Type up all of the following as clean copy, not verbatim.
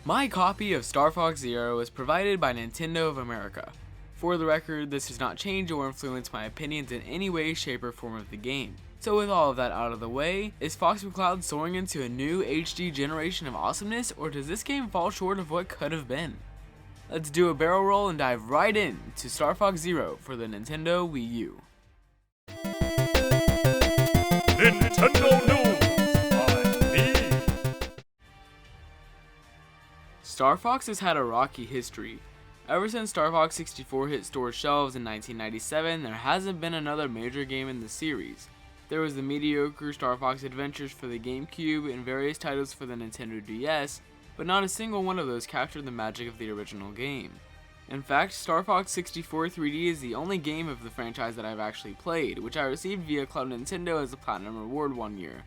My copy of Star Fox Zero was provided by Nintendo of America. For the record, this does not change or influence my opinions in any way, shape, or form of the game. So with all of that out of the way, is Fox McCloud soaring into a new HD generation of awesomeness, or does this game fall short of what could have been? Let's do a barrel roll and dive right in to Star Fox Zero for the Nintendo Wii U. NintendoNewsByMii. Star Fox has had a rocky history. Ever since Star Fox 64 hit store shelves in 1997, there hasn't been another major game in the series. There was the mediocre Star Fox Adventures for the GameCube and various titles for the Nintendo DS, but not a single one of those captured the magic of the original game. In fact, Star Fox 64 3D is the only game of the franchise that I've actually played, which I received via Club Nintendo as a Platinum Reward one year.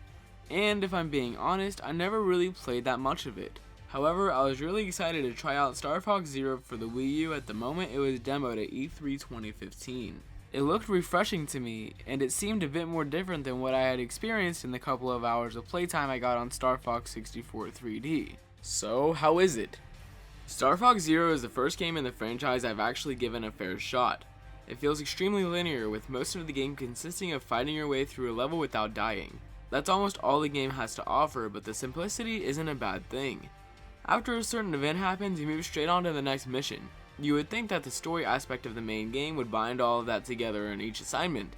And if I'm being honest, I never really played that much of it. However, I was really excited to try out Star Fox Zero for the Wii U at the moment it was demoed at E3 2015. It looked refreshing to me, and it seemed a bit more different than what I had experienced in the couple of hours of playtime I got on Star Fox 64 3D. So, how is it? Star Fox Zero is the first game in the franchise I've actually given a fair shot. It feels extremely linear, with most of the game consisting of fighting your way through a level without dying. That's almost all the game has to offer, but the simplicity isn't a bad thing. After a certain event happens, you move straight on to the next mission. You would think that the story aspect of the main game would bind all of that together in each assignment.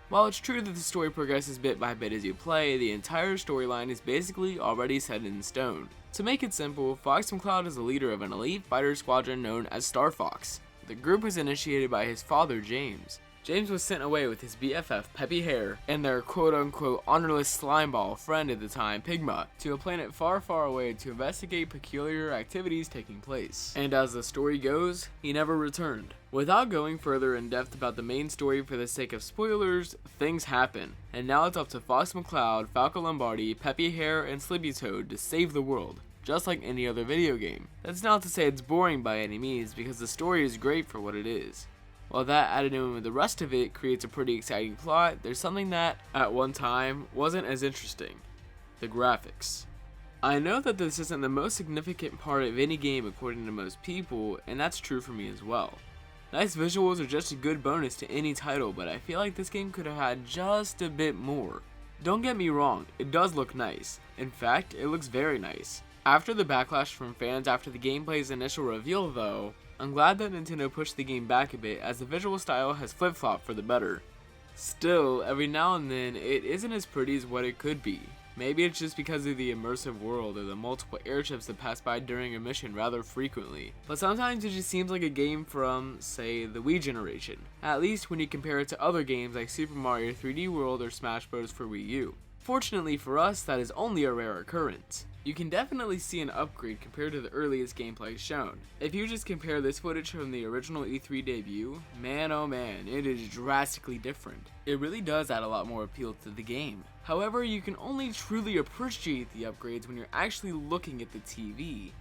While it's true that the story progresses bit by bit as you play, the entire storyline is basically already set in stone. To make it simple, Fox McCloud is the leader of an elite fighter squadron known as Star Fox. The group was initiated by his father, James. James was sent away with his BFF, Peppy Hare, and their quote-unquote honorless slimeball friend at the time, Pigma, to a planet far, far away to investigate peculiar activities taking place. And as the story goes, he never returned. Without going further in depth about the main story for the sake of spoilers, things happen. And now it's up to Fox McCloud, Falco Lombardi, Peppy Hare, and Slippy Toad to save the world, just like any other video game. That's not to say it's boring by any means, because the story is great for what it is. While that added in with the rest of it creates a pretty exciting plot, there's something that, at one time, wasn't as interesting: the graphics. I know that this isn't the most significant part of any game according to most people, and that's true for me as well. Nice visuals are just a good bonus to any title, but I feel like this game could have had just a bit more. Don't get me wrong, it does look nice. In fact, it looks very nice. After the backlash from fans after the gameplay's initial reveal though, I'm glad that Nintendo pushed the game back a bit, as the visual style has flip-flopped for the better. Still, every now and then, it isn't as pretty as what it could be. Maybe it's just because of the immersive world or the multiple airships that pass by during a mission rather frequently. But sometimes it just seems like a game from, say, the Wii generation. At least when you compare it to other games like Super Mario 3D World or Smash Bros. For Wii U. Fortunately for us, that is only a rare occurrence. You can definitely see an upgrade compared to the earliest gameplay shown. If you just compare this footage from the original E3 debut, man oh man, it is drastically different. It really does add a lot more appeal to the game. However, you can only truly appreciate the upgrades when you're actually looking at the TV.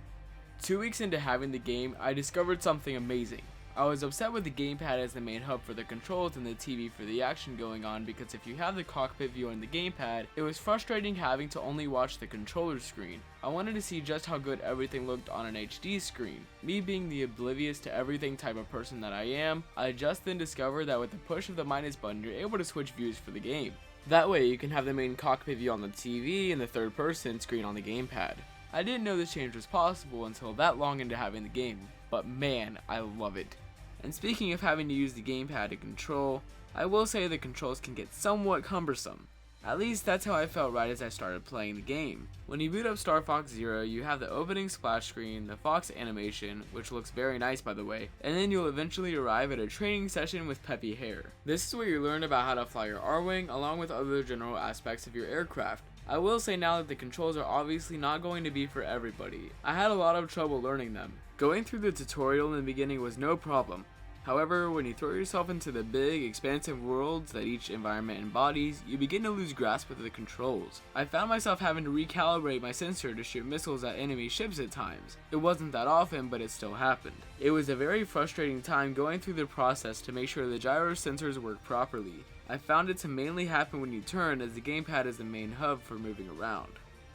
2 weeks into having the game, I discovered something amazing. I was upset with the gamepad as the main hub for the controls and the TV for the action going on, because if you have the cockpit view on the gamepad, it was frustrating having to only watch the controller screen. I wanted to see just how good everything looked on an HD screen. Me being the oblivious to everything type of person that I am, I just then discovered that with the push of the minus button, you're able to switch views for the game. That way you can have the main cockpit view on the TV and the third person screen on the gamepad. I didn't know this change was possible until that long into having the game, but man, I love it. And speaking of having to use the gamepad to control, I will say the controls can get somewhat cumbersome. At least that's how I felt right as I started playing the game. When you boot up Star Fox Zero, you have the opening splash screen, the Fox animation, which looks very nice by the way, and then you'll eventually arrive at a training session with Peppy Hare. This is where you learn about how to fly your R-Wing along with other general aspects of your aircraft. I will say now that the controls are obviously not going to be for everybody. I had a lot of trouble learning them. Going through the tutorial in the beginning was no problem. However, when you throw yourself into the big, expansive worlds that each environment embodies, you begin to lose grasp of the controls. I found myself having to recalibrate my sensor to shoot missiles at enemy ships at times. It wasn't that often, but it still happened. It was a very frustrating time going through the process to make sure the gyro sensors work properly. I found it to mainly happen when you turn, as the gamepad is the main hub for moving around.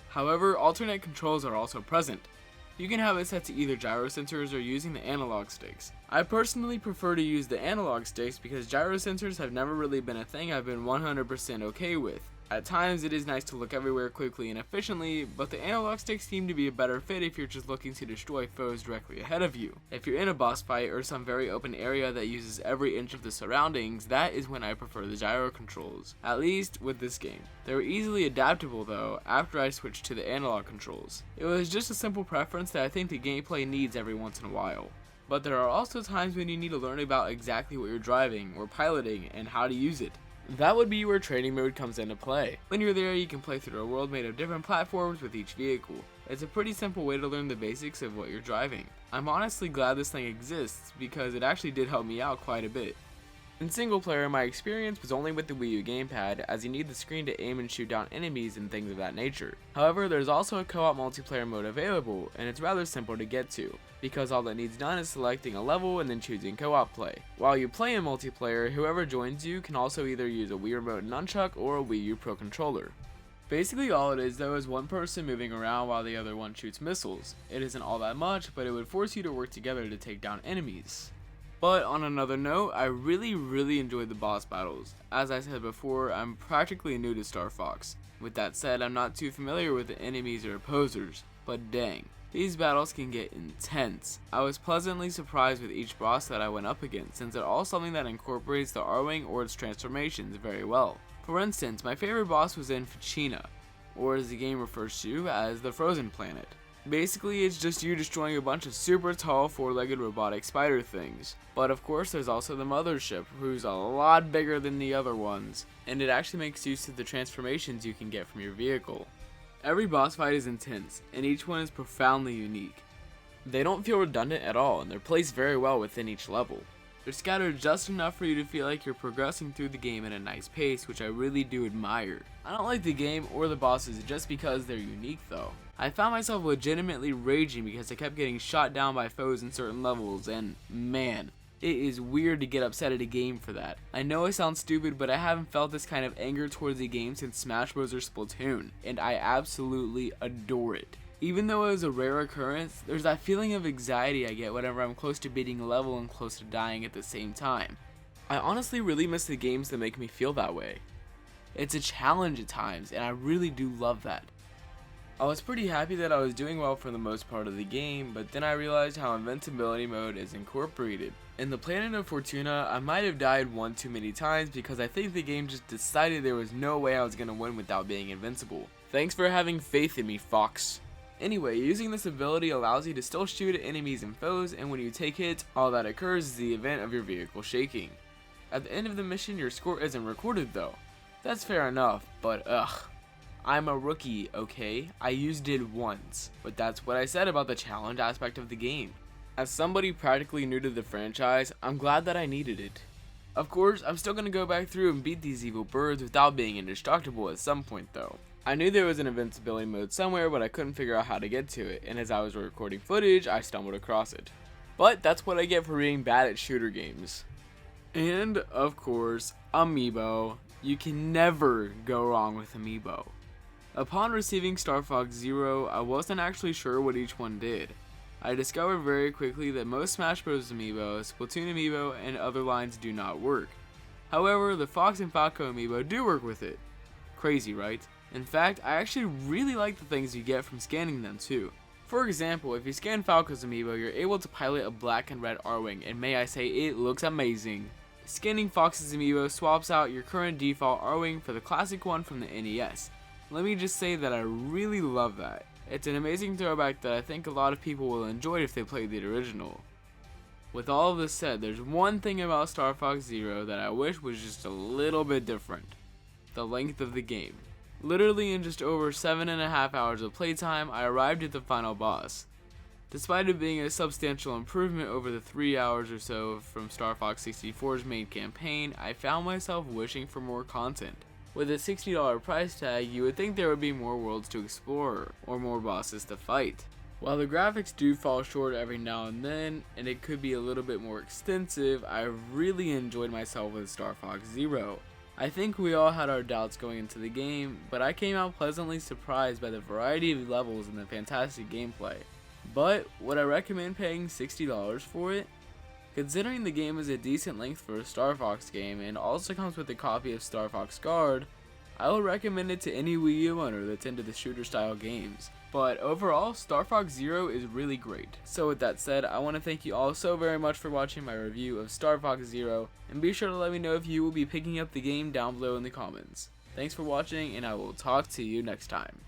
However, alternate controls are also present. You can have it set to either gyro sensors or using the analog sticks. I personally prefer to use the analog sticks because gyro sensors have never really been a thing I've been 100% okay with. At times it is nice to look everywhere quickly and efficiently, but the analog sticks seem to be a better fit if you're just looking to destroy foes directly ahead of you. If you're in a boss fight or some very open area that uses every inch of the surroundings, that is when I prefer the gyro controls, at least with this game. They were easily adaptable though after I switched to the analog controls. It was just a simple preference that I think the gameplay needs every once in a while. But there are also times when you need to learn about exactly what you're driving or piloting and how to use it. That would be where training mode comes into play. When you're there, you can play through a world made of different platforms with each vehicle. It's a pretty simple way to learn the basics of what you're driving. I'm honestly glad this thing exists because it actually did help me out quite a bit. In single player, my experience was only with the Wii U gamepad, as you need the screen to aim and shoot down enemies and things of that nature. However, there's also a co-op multiplayer mode available, and it's rather simple to get to, because all that needs done is selecting a level and then choosing co-op play. While you play in multiplayer, whoever joins you can also either use a Wii Remote nunchuck or a Wii U Pro Controller. Basically all it is though is one person moving around while the other one shoots missiles. It isn't all that much, but it would force you to work together to take down enemies. But on another note, I really enjoyed the boss battles. As I said before, I'm practically new to Star Fox. With that said, I'm not too familiar with the enemies or opposers, but dang, these battles can get intense. I was pleasantly surprised with each boss that I went up against, since they're all something that incorporates the R-Wing or its transformations very well. For instance, my favorite boss was in Fuchina, or as the game refers to as the Frozen Planet. Basically, it's just you destroying a bunch of super tall four-legged robotic spider things. But of course there's also the mothership, who's a lot bigger than the other ones, and it actually makes use of the transformations you can get from your vehicle. Every boss fight is intense, and each one is profoundly unique. They don't feel redundant at all, and they're placed very well within each level. They're scattered just enough for you to feel like you're progressing through the game at a nice pace, which I really do admire. I don't like the game or the bosses just because they're unique though. I found myself legitimately raging because I kept getting shot down by foes in certain levels, and man, it is weird to get upset at a game for that. I know I sound stupid, but I haven't felt this kind of anger towards a game since Smash Bros. Or Splatoon, and I absolutely adore it. Even though it was a rare occurrence, there's that feeling of anxiety I get whenever I'm close to beating a level and close to dying at the same time. I honestly really miss the games that make me feel that way. It's a challenge at times, and I really do love that. I was pretty happy that I was doing well for the most part of the game, but then I realized how invincibility mode is incorporated. In the Planet of Fortuna, I might have died one too many times because I think the game just decided there was no way I was going to win without being invincible. Thanks for having faith in me, Fox. Anyway, using this ability allows you to still shoot at enemies and foes, and when you take hits, all that occurs is the event of your vehicle shaking. At the end of the mission, your score isn't recorded though. That's fair enough, but ugh. I'm a rookie, okay? I used it once, but that's what I said about the challenge aspect of the game. As somebody practically new to the franchise, I'm glad that I needed it. Of course, I'm still gonna go back through and beat these evil birds without being indestructible at some point though. I knew there was an invincibility mode somewhere, but I couldn't figure out how to get to it, and as I was recording footage, I stumbled across it. But that's what I get for being bad at shooter games. And, of course, Amiibo. You can never go wrong with Amiibo. Upon receiving Star Fox Zero, I wasn't actually sure what each one did. I discovered very quickly that most Smash Bros. Amiibo, Splatoon Amiibo, and other lines do not work. However, the Fox and Falco Amiibo do work with it. Crazy, right? In fact, I actually really like the things you get from scanning them too. For example, if you scan Falco's Amiibo, you're able to pilot a black and red R-Wing, and may I say, it looks amazing. Scanning Fox's Amiibo swaps out your current default R-Wing for the classic one from the NES. Let me just say that I really love that. It's an amazing throwback that I think a lot of people will enjoy if they play the original. With all of this said, there's one thing about Star Fox Zero that I wish was just a little bit different. The length of the game. Literally in just over 7.5 hours of playtime, I arrived at the final boss. Despite it being a substantial improvement over the 3 hours or so from Star Fox 64's main campaign, I found myself wishing for more content. With a $60 price tag, you would think there would be more worlds to explore, or more bosses to fight. While the graphics do fall short every now and then, and it could be a little bit more extensive, I really enjoyed myself with Star Fox Zero. I think we all had our doubts going into the game, but I came out pleasantly surprised by the variety of levels and the fantastic gameplay. But would I recommend paying $60 for it? Considering the game is a decent length for a Star Fox game and also comes with a copy of Star Fox Guard, I would recommend it to any Wii U owner that's into the shooter style games. But overall, Star Fox Zero is really great. So with that said, I want to thank you all so very much for watching my review of Star Fox Zero, and be sure to let me know if you will be picking up the game down below in the comments. Thanks for watching, and I will talk to you next time.